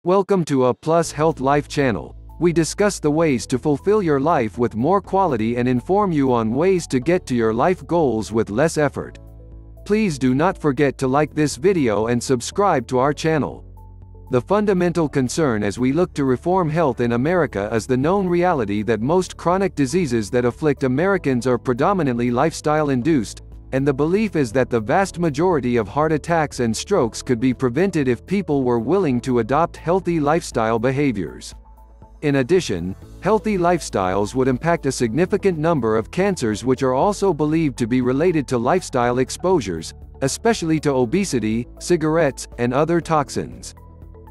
Welcome to A Plus Health Life channel. We discuss the ways to fulfill your life with more quality and inform you on ways to get to your life goals with less effort. Please do not forget to like this video and subscribe to our channel. The fundamental concern as we look to reform health in America is the known reality that most chronic diseases that afflict Americans are predominantly lifestyle-induced, and the belief is that the vast majority of heart attacks and strokes could be prevented if people were willing to adopt healthy lifestyle behaviors. In addition, healthy lifestyles would impact a significant number of cancers which are also believed to be related to lifestyle exposures, especially to obesity, cigarettes, and other toxins.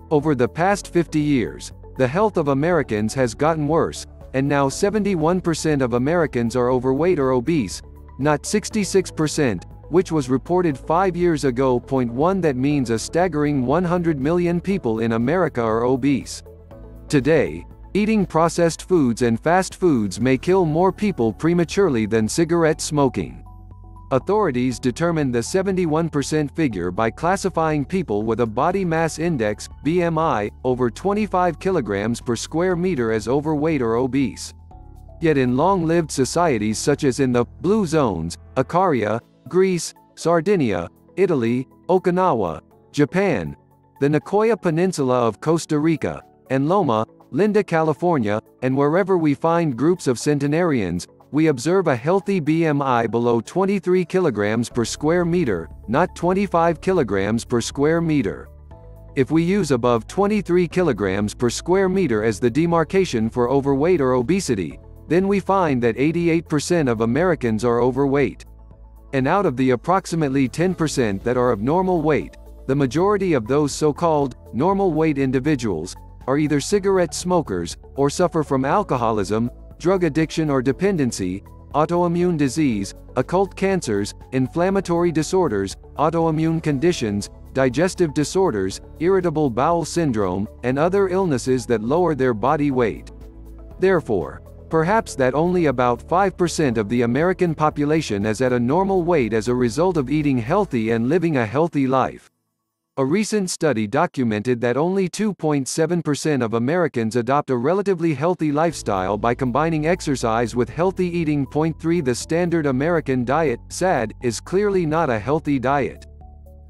Over the past 50 years, the health of Americans has gotten worse, and now 71% of Americans are overweight or obese, not 66%, which was reported 5 years ago. That means a staggering 100 million people in America are obese. Today, eating processed foods and fast foods may kill more people prematurely than cigarette smoking. Authorities determined the 71% figure by classifying people with a body mass index, BMI, over 25 kilograms per square meter as overweight or obese. Yet in long-lived societies such as in the blue zones, Icaria, Greece, Sardinia, Italy, Okinawa, Japan, the Nicoya Peninsula of Costa Rica, and Loma Linda, California, and wherever we find groups of centenarians, we observe a healthy BMI below 23 kilograms per square meter, not 25 kilograms per square meter. If we use above 23 kilograms per square meter as the demarcation for overweight or obesity, then we find that 88% of Americans are overweight. And out of the approximately 10% that are of normal weight, the majority of those so-called normal weight individuals are either cigarette smokers, or suffer from alcoholism, drug addiction or dependency, autoimmune disease, occult cancers, inflammatory disorders, autoimmune conditions, digestive disorders, irritable bowel syndrome, and other illnesses that lower their body weight. Therefore, perhaps that only about 5% of the American population is at a normal weight as a result of eating healthy and living a healthy life. A recent study documented that only 2.7% of Americans adopt a relatively healthy lifestyle by combining exercise with healthy eating. 3 The standard American diet, SAD, is clearly not a healthy diet.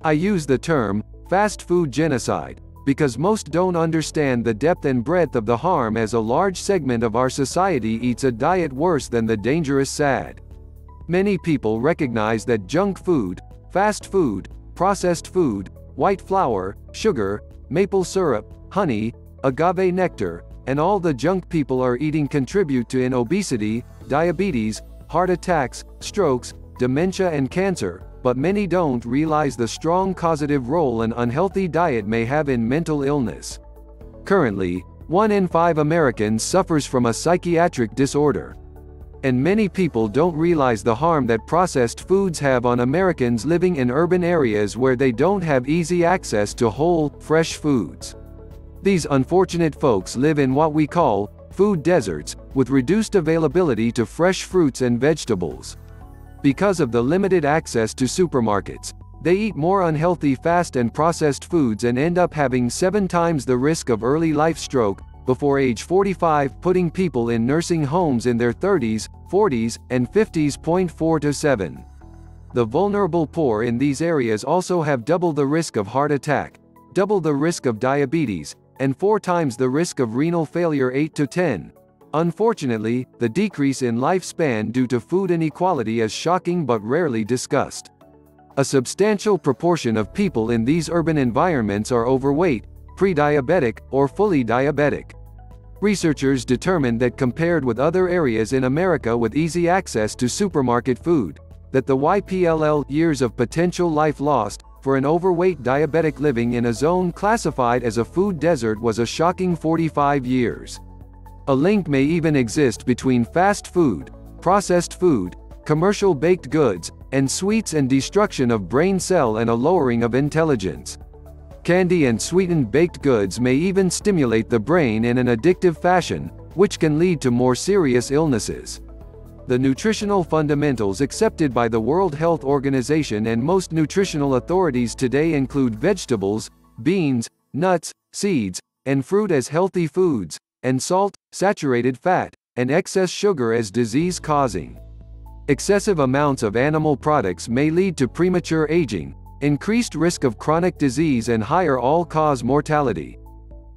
I use the term, fast food genocide, because most don't understand the depth and breadth of the harm as a large segment of our society eats a diet worse than the dangerous SAD. Many people recognize that junk food, fast food, processed food, white flour, sugar, maple syrup, honey, agave nectar, and all the junk people are eating contribute to obesity, diabetes, heart attacks, strokes, dementia and cancer, but many don't realize the strong causative role an unhealthy diet may have in mental illness. Currently, 1 in 5 Americans suffers from a psychiatric disorder. And many people don't realize the harm that processed foods have on Americans living in urban areas where they don't have easy access to whole, fresh foods. These unfortunate folks live in what we call food deserts, with reduced availability to fresh fruits and vegetables. Because of the limited access to supermarkets, they eat more unhealthy fast and processed foods and end up having 7 times the risk of early life stroke before age 45, putting people in nursing homes in their 30s, 40s, and 50s. 4 to 7. The vulnerable poor in these areas also have double the risk of heart attack, double the risk of diabetes, and 4 times the risk of renal failure. 8 to 10. Unfortunately, the decrease in lifespan due to food inequality is shocking but rarely discussed. A substantial proportion of people in these urban environments are overweight, pre-diabetic, or fully diabetic. Researchers determined that compared with other areas in America with easy access to supermarket food, that the YPLL years of potential life lost for an overweight diabetic living in a zone classified as a food desert was a shocking 45 years. A link may even exist between fast food, processed food, commercial baked goods, and sweets and destruction of brain cell and a lowering of intelligence. Candy and sweetened baked goods may even stimulate the brain in an addictive fashion, which can lead to more serious illnesses. The nutritional fundamentals accepted by the World Health Organization and most nutritional authorities today include vegetables, beans, nuts, seeds, and fruit as healthy foods, and salt, saturated fat, and excess sugar as disease-causing. Excessive amounts of animal products may lead to premature aging, increased risk of chronic disease and higher all-cause mortality.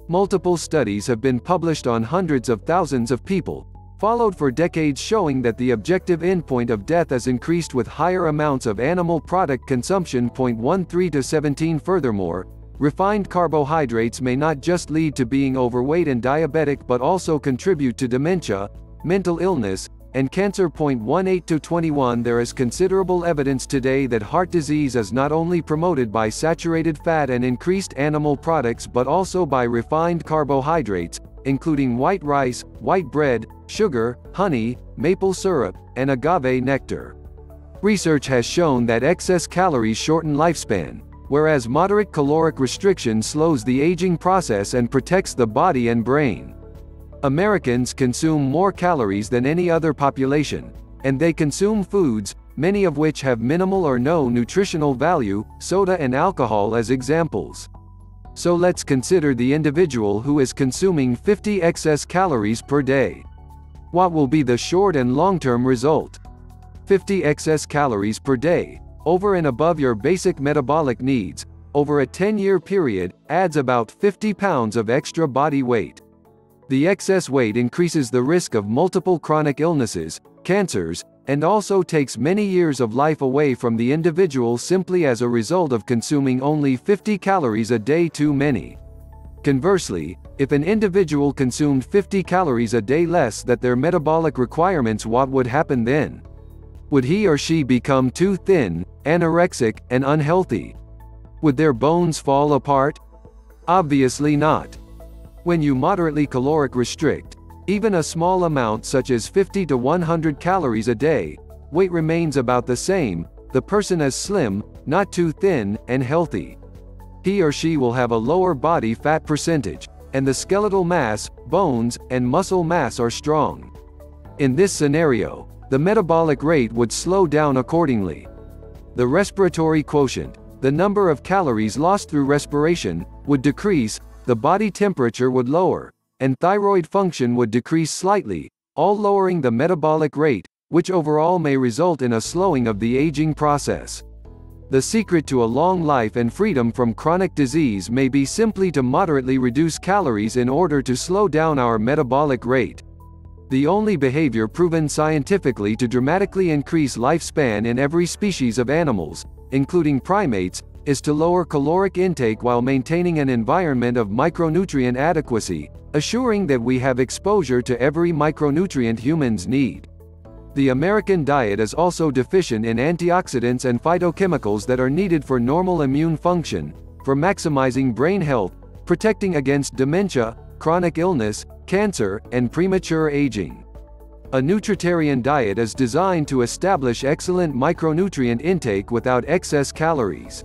Multiple studies have been published on hundreds of thousands of people, followed for decades, showing that the objective endpoint of death is increased with higher amounts of animal product consumption. 13 to 17 Furthermore, refined carbohydrates may not just lead to being overweight and diabetic but also contribute to dementia, mental illness, and cancer. 18 to 21 There is considerable evidence today that heart disease is not only promoted by saturated fat and increased animal products but also by refined carbohydrates, including white rice, white bread, sugar, honey, maple syrup, and agave nectar. Research has shown that excess calories shorten lifespan, whereas moderate caloric restriction slows the aging process and protects the body and brain. Americans consume more calories than any other population, and they consume foods, many of which have minimal or no nutritional value, soda and alcohol as examples. So let's consider the individual who is consuming 50 excess calories per day. What will be the short and long-term result? 50 excess calories per day, over and above your basic metabolic needs, over a 10-year period, adds about 50 pounds of extra body weight. The excess weight increases the risk of multiple chronic illnesses, cancers, and also takes many years of life away from the individual simply as a result of consuming only 50 calories a day too many. Conversely, if an individual consumed 50 calories a day less than their metabolic requirements, what would happen then? Would he or she become too thin, anorexic, and unhealthy? Would their bones fall apart? Obviously not. When you moderately caloric restrict, even a small amount such as 50 to 100 calories a day, weight remains about the same, the person is slim, not too thin, and healthy. He or she will have a lower body fat percentage, and the skeletal mass, bones, and muscle mass are strong. In this scenario, the metabolic rate would slow down accordingly. The respiratory quotient, the number of calories lost through respiration, would decrease, the body temperature would lower, and thyroid function would decrease slightly, all lowering the metabolic rate, which overall may result in a slowing of the aging process. The secret to a long life and freedom from chronic disease may be simply to moderately reduce calories in order to slow down our metabolic rate. The only behavior proven scientifically to dramatically increase lifespan in every species of animals, including primates, is to lower caloric intake while maintaining an environment of micronutrient adequacy, assuring that we have exposure to every micronutrient humans need. The American diet is also deficient in antioxidants and phytochemicals that are needed for normal immune function, for maximizing brain health, protecting against dementia, chronic illness, cancer, and premature aging. A nutritarian diet is designed to establish excellent micronutrient intake without excess calories.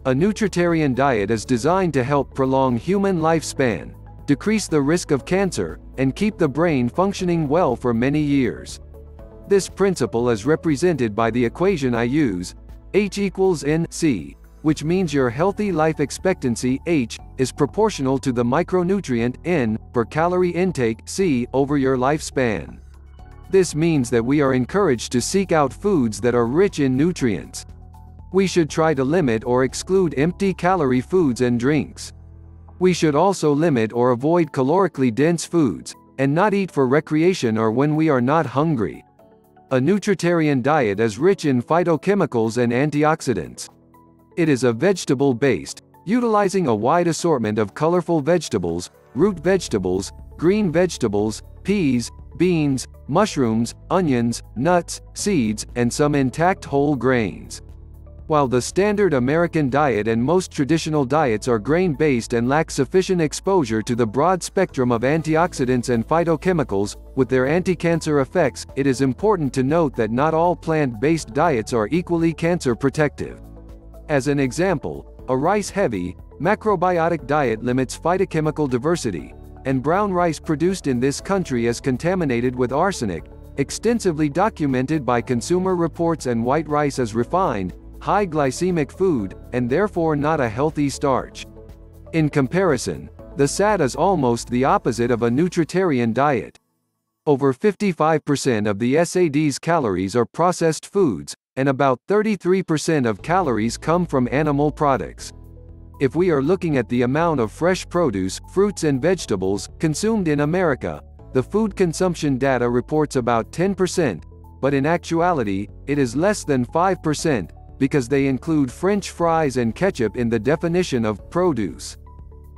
A nutritarian diet is designed to help prolong human lifespan, decrease the risk of cancer, and keep the brain functioning well for many years. This principle is represented by the equation I use, H equals NC, which means your healthy life expectancy, H, is proportional to the micronutrient, N, per calorie intake, C, over your lifespan. This means that we are encouraged to seek out foods that are rich in nutrients. We should try to limit or exclude empty-calorie foods and drinks. We should also limit or avoid calorically dense foods, and not eat for recreation or when we are not hungry. A nutritarian diet is rich in phytochemicals and antioxidants. It is a vegetable-based, utilizing a wide assortment of colorful vegetables, root vegetables, green vegetables, peas, beans, mushrooms, onions, nuts, seeds, and some intact whole grains. While the standard American diet and most traditional diets are grain-based and lack sufficient exposure to the broad spectrum of antioxidants and phytochemicals, with their anti-cancer effects, it is important to note that not all plant-based diets are equally cancer protective. As an example, a rice-heavy, macrobiotic diet limits phytochemical diversity, and brown rice produced in this country is contaminated with arsenic, extensively documented by Consumer Reports, and white rice is refined, high glycemic food, and therefore not a healthy starch. In comparison, The SAD is almost the opposite of a nutritarian diet. Over 55% of the SAD's calories are processed foods, and about 33% of calories come from animal products. If we are looking at the amount of fresh produce, fruits and vegetables consumed in America, the food consumption data reports about 10%, but in actuality, it is less than 5%, because they include French fries and ketchup in the definition of produce.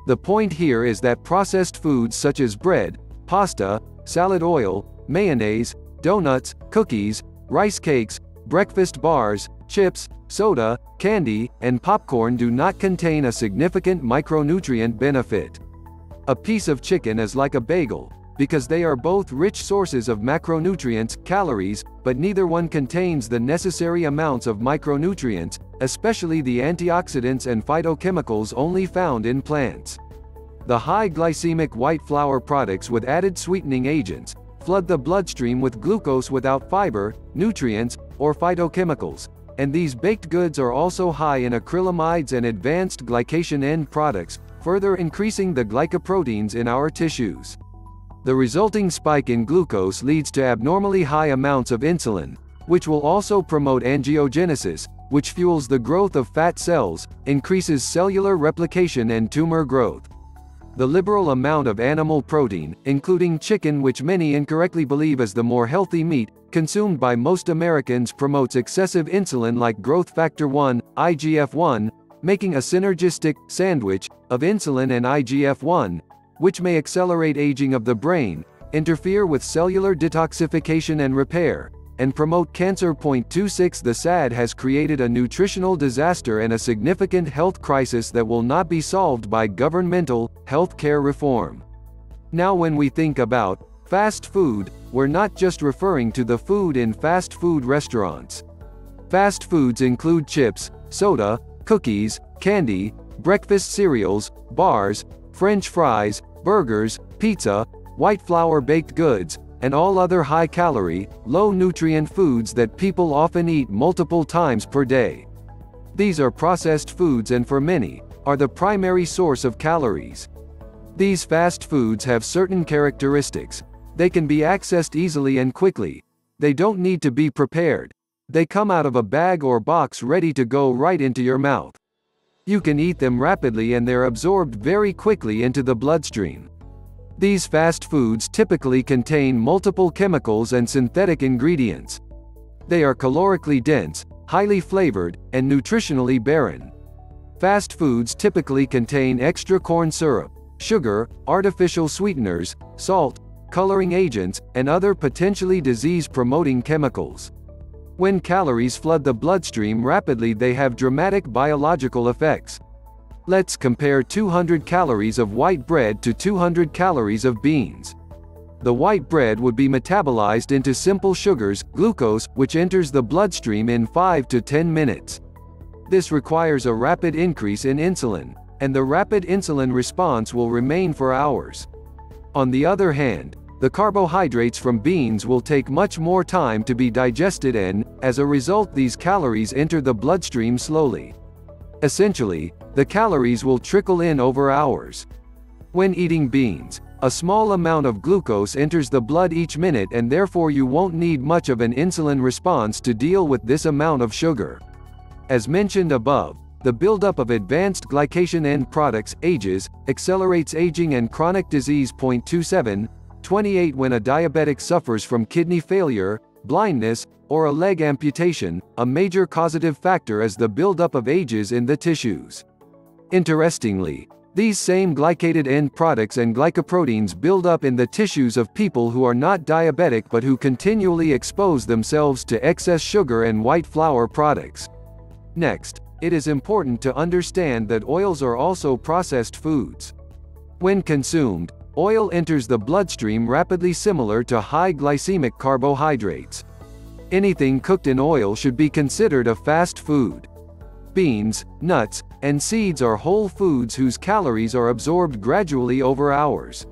The point here is that processed foods such as bread, pasta, salad oil, mayonnaise, donuts, cookies, rice cakes, breakfast bars, chips, soda, candy, and popcorn do not contain a significant micronutrient benefit. A piece of chicken is like a bagel, because they are both rich sources of macronutrients, calories, but neither one contains the necessary amounts of micronutrients, especially the antioxidants and phytochemicals only found in plants. The high glycemic white flour products with added sweetening agents flood the bloodstream with glucose without fiber, nutrients, or phytochemicals, and these baked goods are also high in acrylamides and advanced glycation end products, further increasing the glycoproteins in our tissues. The resulting spike in glucose leads to abnormally high amounts of insulin, which will also promote angiogenesis, which fuels the growth of fat cells, increases cellular replication and tumor growth. The liberal amount of animal protein, including chicken, which many incorrectly believe is the more healthy meat, consumed by most Americans promotes excessive insulin-like growth factor 1, IGF-1, making a synergistic sandwich of insulin and IGF-1, which may accelerate aging of the brain, interfere with cellular detoxification and repair, and promote cancer. 26 The SAD has created a nutritional disaster and a significant health crisis that will not be solved by governmental health care reform. Now, when we think about fast food, we're not just referring to the food in fast food restaurants. Fast foods include chips, soda, cookies, candy, breakfast cereals, bars, French fries, burgers, pizza, white flour baked goods, and all other high-calorie, low-nutrient foods that people often eat multiple times per day. These are processed foods and for many, are the primary source of calories. These fast foods have certain characteristics. They can be accessed easily and quickly. They don't need to be prepared. They come out of a bag or box ready to go right into your mouth. You can eat them rapidly and they're absorbed very quickly into the bloodstream. These fast foods typically contain multiple chemicals and synthetic ingredients. They are calorically dense, highly flavored, and nutritionally barren. Fast foods typically contain extra corn syrup, sugar, artificial sweeteners, salt, coloring agents, and other potentially disease-promoting chemicals. When calories flood the bloodstream rapidly, they have dramatic biological effects. Let's compare 200 calories of white bread to 200 calories of beans. The white bread would be metabolized into simple sugars, glucose, which enters the bloodstream in 5 to 10 minutes. This requires a rapid increase in insulin, and the rapid insulin response will remain for hours. On the other hand, the carbohydrates from beans will take much more time to be digested and, as a result, these calories enter the bloodstream slowly. Essentially, the calories will trickle in over hours. When eating beans, a small amount of glucose enters the blood each minute, and therefore you won't need much of an insulin response to deal with this amount of sugar. As mentioned above, the buildup of advanced glycation end products, AGEs, accelerates aging and chronic disease. 28 When a diabetic suffers from kidney failure, blindness, or a leg amputation, a major causative factor is the buildup of AGEs in the tissues. Interestingly, these same glycated end products and glycoproteins build up in the tissues of people who are not diabetic but who continually expose themselves to excess sugar and white flour products. Next, it is important to understand that oils are also processed foods. When consumed, oil enters the bloodstream rapidly, similar to high glycemic carbohydrates. Anything cooked in oil should be considered a fast food. Beans, nuts, and seeds are whole foods whose calories are absorbed gradually over hours.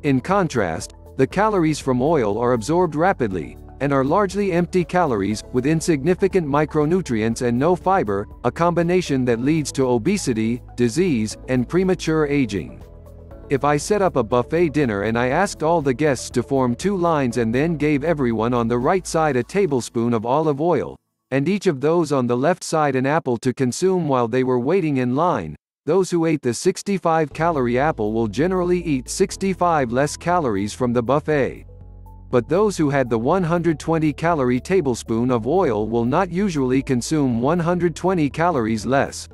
In contrast, the calories from oil are absorbed rapidly, and are largely empty calories, with insignificant micronutrients and no fiber, a combination that leads to obesity, disease, and premature aging. If I set up a buffet dinner and I asked all the guests to form 2 lines and then gave everyone on the right side a tablespoon of olive oil, and each of those on the left side an apple to consume while they were waiting in line, those who ate the 65-calorie apple will generally eat 65 less calories from the buffet. But those who had the 120-calorie tablespoon of oil will not usually consume 120 calories less.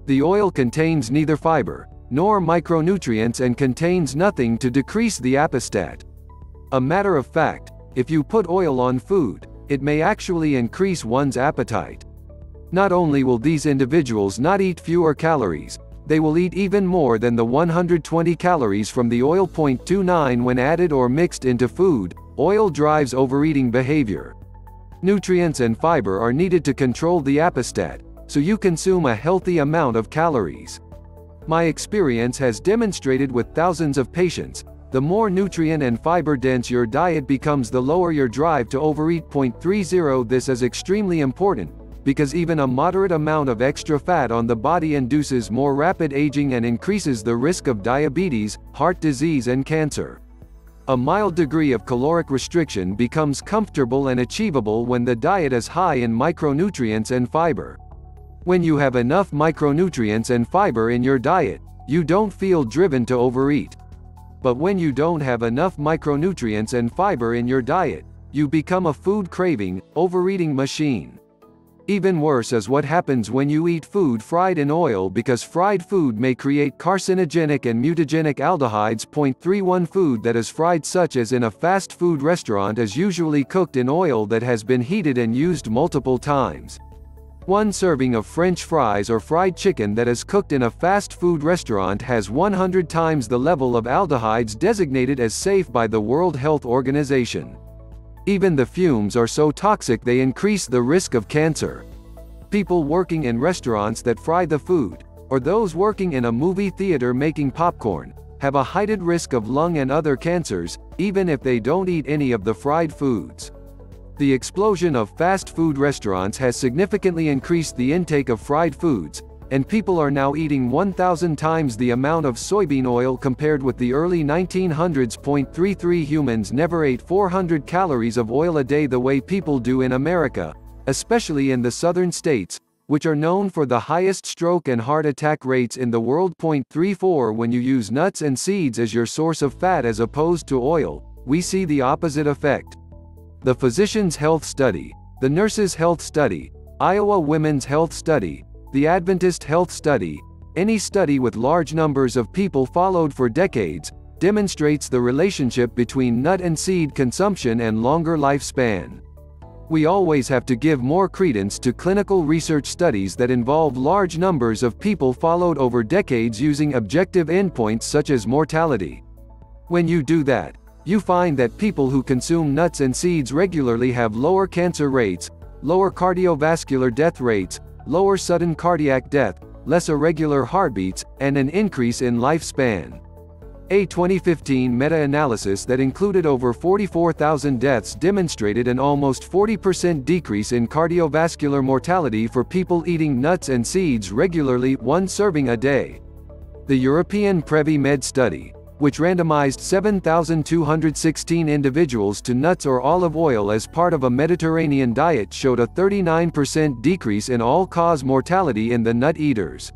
The oil contains neither fiber nor micronutrients and contains nothing to decrease the appestat. A matter of fact, if you put oil on food, it may actually increase one's appetite. Not only will these individuals not eat fewer calories, they will eat even more than the 120 calories from the oil. 29 When added or mixed into food, oil drives overeating behavior. Nutrients and fiber are needed to control the appestat, so you consume a healthy amount of calories. My experience has demonstrated with thousands of patients, the more nutrient and fiber-dense your diet becomes, the lower your drive to overeat. 30 This is extremely important, because even a moderate amount of extra fat on the body induces more rapid aging and increases the risk of diabetes, heart disease and cancer. A mild degree of caloric restriction becomes comfortable and achievable when the diet is high in micronutrients and fiber. When you have enough micronutrients and fiber in your diet, you don't feel driven to overeat. But when you don't have enough micronutrients and fiber in your diet, you become a food-craving, overeating machine. Even worse is what happens when you eat food fried in oil, because fried food may create carcinogenic and mutagenic aldehydes. 31 Food that is fried, such as in a fast food restaurant, is usually cooked in oil that has been heated and used multiple times. One serving of French fries or fried chicken that is cooked in a fast food restaurant has 100 times the level of aldehydes designated as safe by the World Health Organization. Even the fumes are so toxic they increase the risk of cancer. People working in restaurants that fry the food, or those working in a movie theater making popcorn, have a heightened risk of lung and other cancers, even if they don't eat any of the fried foods. The explosion of fast food restaurants has significantly increased the intake of fried foods, and people are now eating 1,000 times the amount of soybean oil compared with the early 1900s. 33 Humans never ate 400 calories of oil a day the way people do in America, especially in the southern states, which are known for the highest stroke and heart attack rates in the world. 34 When you use nuts and seeds as your source of fat as opposed to oil, we see the opposite effect. The Physicians' Health Study, the Nurses' Health Study, Iowa Women's Health Study, the Adventist Health Study, any study with large numbers of people followed for decades, demonstrates the relationship between nut and seed consumption and longer lifespan. We always have to give more credence to clinical research studies that involve large numbers of people followed over decades using objective endpoints such as mortality. When you do that, you find that people who consume nuts and seeds regularly have lower cancer rates, lower cardiovascular death rates, lower sudden cardiac death, less irregular heartbeats, and an increase in lifespan. A 2015 meta-analysis that included over 44,000 deaths demonstrated an almost 40% decrease in cardiovascular mortality for people eating nuts and seeds regularly, 1 serving a day. The European Previmed study, which randomized 7,216 individuals to nuts or olive oil as part of a Mediterranean diet, showed a 39% decrease in all-cause mortality in the nut eaters.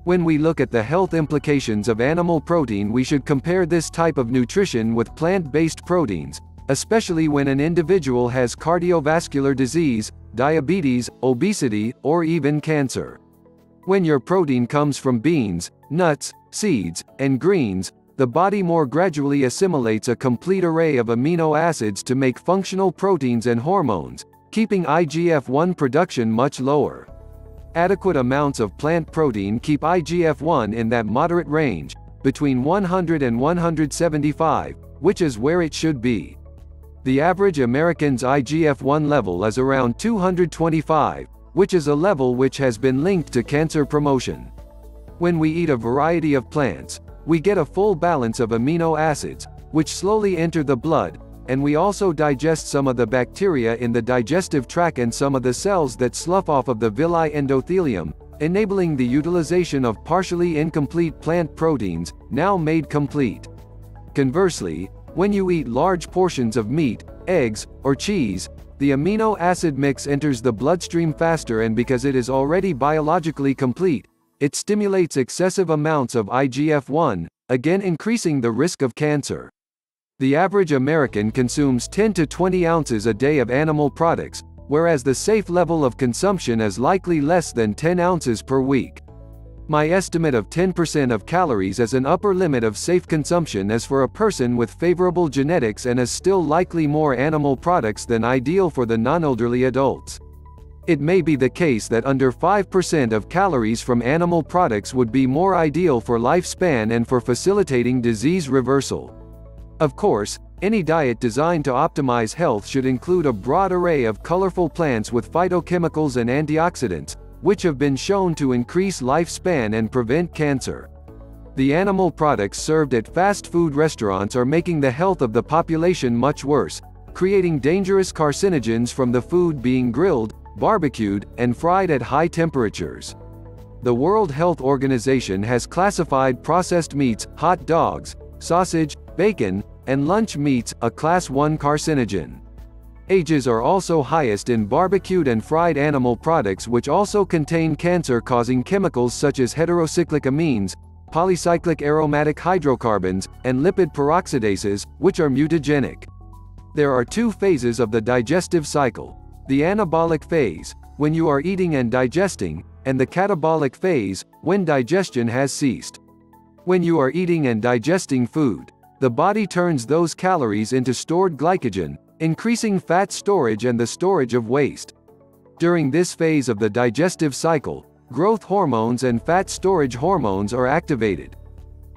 When we look at the health implications of animal protein, we should compare this type of nutrition with plant-based proteins, especially when an individual has cardiovascular disease, diabetes, obesity, or even cancer. When your protein comes from beans, nuts, seeds, and greens, the body more gradually assimilates a complete array of amino acids to make functional proteins and hormones, keeping IGF-1 production much lower. Adequate amounts of plant protein keep IGF-1 in that moderate range, between 100 and 175, which is where it should be. The average American's IGF-1 level is around 225, which is a level which has been linked to cancer promotion. When we eat a variety of plants, we get a full balance of amino acids, which slowly enter the blood, and we also digest some of the bacteria in the digestive tract and some of the cells that slough off of the villi endothelium, enabling the utilization of partially incomplete plant proteins, now made complete. Conversely, when you eat large portions of meat, eggs, or cheese, the amino acid mix enters the bloodstream faster, and because it is already biologically complete, it stimulates excessive amounts of IGF-1, again increasing the risk of cancer. The average American consumes 10 to 20 ounces a day of animal products, whereas the safe level of consumption is likely less than 10 ounces per week. My estimate of 10% of calories as an upper limit of safe consumption is for a person with favorable genetics and is still likely more animal products than ideal for the non-elderly adults. It may be the case that under 5% of calories from animal products would be more ideal for lifespan and for facilitating disease reversal. Of course, any diet designed to optimize health should include a broad array of colorful plants with phytochemicals and antioxidants, which have been shown to increase lifespan and prevent cancer. The animal products served at fast food restaurants are making the health of the population much worse, creating dangerous carcinogens from the food being grilled, barbecued, and fried at high temperatures. The World Health Organization has classified processed meats, hot dogs, sausage, bacon, and lunch meats, a Class 1 carcinogen. Ages are also highest in barbecued and fried animal products, which also contain cancer-causing chemicals such as heterocyclic amines, polycyclic aromatic hydrocarbons, and lipid peroxidases, which are mutagenic. There are two phases of the digestive cycle: the anabolic phase, when you are eating and digesting, and the catabolic phase, when digestion has ceased. When you are eating and digesting food, the body turns those calories into stored glycogen, increasing fat storage and the storage of waste. During this phase of the digestive cycle, growth hormones and fat storage hormones are activated.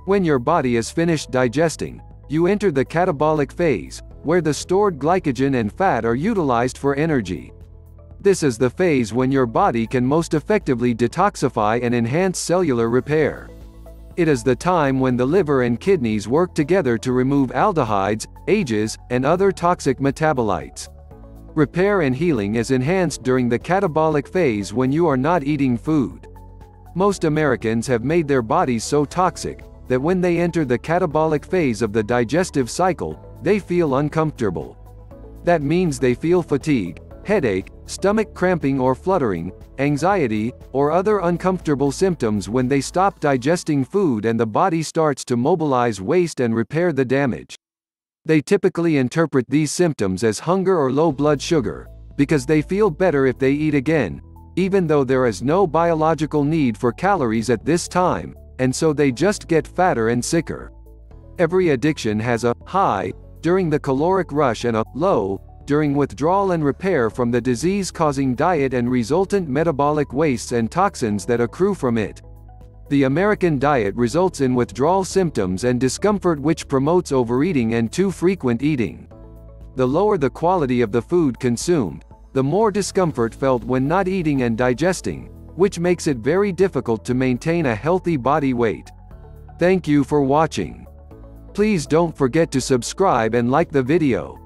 When your body is finished digesting, you enter the catabolic phase, where the stored glycogen and fat are utilized for energy. This is the phase when your body can most effectively detoxify and enhance cellular repair. It is the time when the liver and kidneys work together to remove aldehydes, AGEs, and other toxic metabolites. Repair and healing is enhanced during the catabolic phase when you are not eating food. Most Americans have made their bodies so toxic that when they enter the catabolic phase of the digestive cycle, they feel uncomfortable. That means they feel fatigue, headache, stomach cramping or fluttering, anxiety, or other uncomfortable symptoms when they stop digesting food, and the body starts to mobilize waste and repair the damage. They typically interpret these symptoms as hunger or low blood sugar, because they feel better if they eat again, even though there is no biological need for calories at this time, and so they just get fatter and sicker. Every addiction has a high during the caloric rush and a low during withdrawal and repair from the disease-causing diet and resultant metabolic wastes and toxins that accrue from it. The American diet results in withdrawal symptoms and discomfort, which promotes overeating and too frequent eating. The lower the quality of the food consumed, the more discomfort felt when not eating and digesting, which makes it very difficult to maintain a healthy body weight. Thank you for watching. Please don't forget to subscribe and like the video.